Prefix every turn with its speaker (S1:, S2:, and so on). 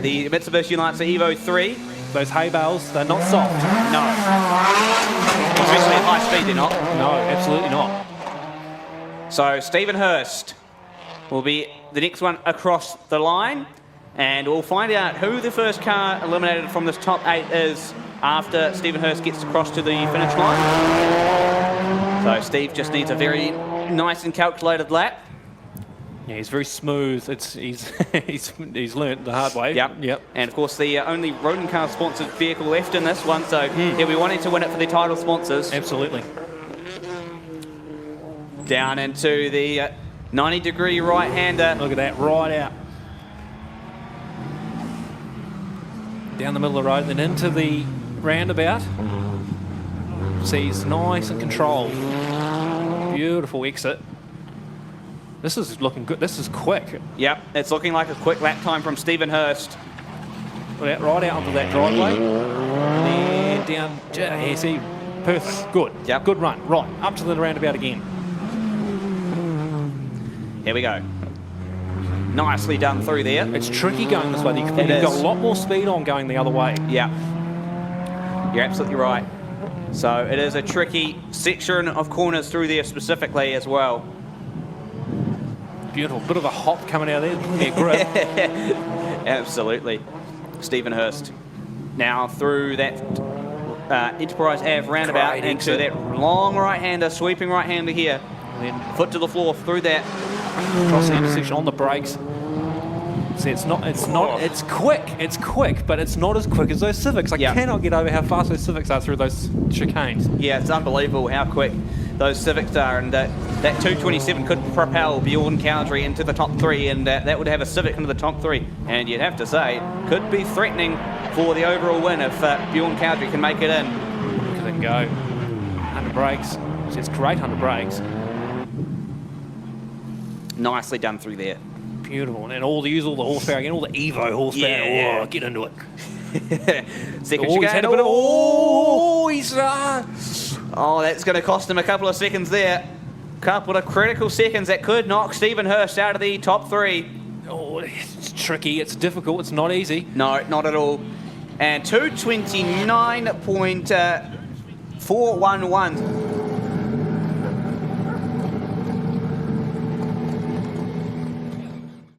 S1: the Mitsubishi Evo 3.
S2: Those hay bales, they're not soft.
S1: No. Especially at high speed, they're not.
S2: No, absolutely not.
S1: So Stephen Hurst will be the next one across the line, and we'll find out who the first car eliminated from this top 8 is after Stephen Hurst gets across to the finish line. So Steve just needs a very nice and calculated lap.
S2: Yeah, he's very smooth. He's learnt the hard way.
S1: Yep. And of course, the only Rodin car sponsored vehicle left in this one, so he'll be wanting to win it for the title sponsors.
S2: Absolutely.
S1: Down into the 90-degree right-hander.
S2: Look at that, right out. Down the middle of the road, then into the roundabout. See, he's nice and controlled. Beautiful exit. This is looking good. This is quick.
S1: Yep, it's looking like a quick lap time from Stephen Hurst.
S2: Right out onto that driveway. And down, yeah, see, perfect, good.
S1: Yep.
S2: Good run, right, up to the roundabout again.
S1: Here we go. Nicely done through there.
S2: It's tricky going this way. You've got a lot more speed on going the other way.
S1: Yeah, you're absolutely right. So it is a tricky section of corners through there specifically as well.
S2: Beautiful, bit of a hop coming out there, their grip.
S1: Absolutely. Stephen Hurst now through that Enterprise Ave roundabout
S2: Great
S1: into
S2: exit.
S1: that long right-hander, sweeping right-hander here.
S2: And then
S1: Foot to the floor through that.
S2: across the intersection on the brakes. See, it's quick, but it's not as quick as those Civics. I cannot get over how fast those Civics are through those chicanes.
S1: Yeah, it's unbelievable how quick those Civics are, and that 227 could propel Bjorn Cowdrey into the top 3, and that would have a Civic into the top 3, and you'd have to say could be threatening for the overall win if Bjorn Cowdrey can make it in.
S2: Look at them go. Under brakes. See, it's great under brakes.
S1: Nicely done through there.
S2: Beautiful, and use all the horsepower again, all the Evo horsepower.
S1: Yeah.
S2: Oh, get into it.
S1: Second
S2: He's had a bit of.
S1: Oh, that's going to cost him a couple of seconds there. Couple of critical seconds that could knock Stephen Hurst out of the top 3.
S2: Oh, it's tricky. It's difficult. It's not easy.
S1: No, not at all. And 229.411.